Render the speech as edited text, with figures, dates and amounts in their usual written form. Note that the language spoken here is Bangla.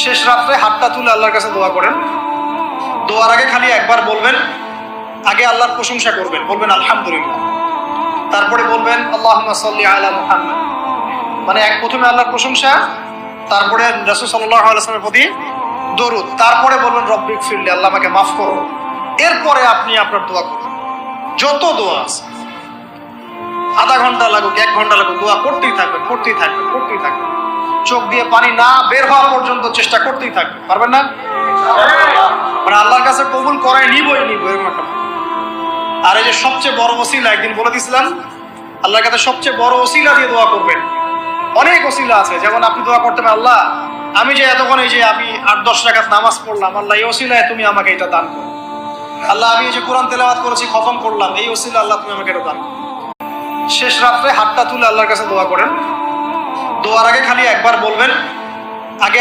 শেষ রাত্রে হাতটা তুলে আল্লাহর কাছে দোয়া করেন। দোয়ার আগে খালি একবার বলবেন, আগে আল্লাহর প্রশংসা করবেন, বলবেন আলহামদুলিল্লাহ, তারপরে বলবেন আল্লাহুম্মা সাল্লি আলা মুহাম্মাদ, মানে প্রথমে আল্লাহর প্রশংসা, তারপরে রাসূল সাল্লাল্লাহু আলাইহি ওয়াসাল্লামের প্রতি দরুদ, তারপরে বলবেন রব্বিক ফিরলি, আল্লাহ আমাকে মাফ করো। এরপরে আপনি আপনার দোয়া করুন। যত দোয়া আছে, আধা ঘন্টা লাগুক, 1 ঘন্টা লাগুক, দোয়া করতেই থাকবেন, করতেই থাকবেন, করতেই থাকবেন। চোখ দিয়ে পানি না বের হওয়া পর্যন্ত চেষ্টা করতেই থাকবেন। পারবেন না? মানে আল্লাহর কাছে কবুল করাই নিবই নিব, এরকম একটা। আর এই যে সবচেয়ে বড় ওসিলা, একদিন বলে দিয়েছিলাম, আল্লাহর কাছে সবচেয়ে বড় ওসিলা দিয়ে দোয়া করবেন। অনেক ওসিলা আছে, যেমন আপনি দোয়া করতে পারেন, আল্লাহ আমি যে এতক্ষণ এই যে আমি 8-10 রাকাত নামাজ পড়লাম, আল্লাহ এই ওসিলায় তুমি আমাকে এটা দান করো। আল্লাহ আমি এই যে কোরআন তেলাওয়াত করেছি, খতম করলাম, এই ওসিলা আল্লাহ তুমি আমাকে এটা দান করো। শেষ রাত্রে হাতটা তুলে আল্লাহর কাছে দোয়া করেন। দোয়ার আগে খালি একবার বলবেন, আগে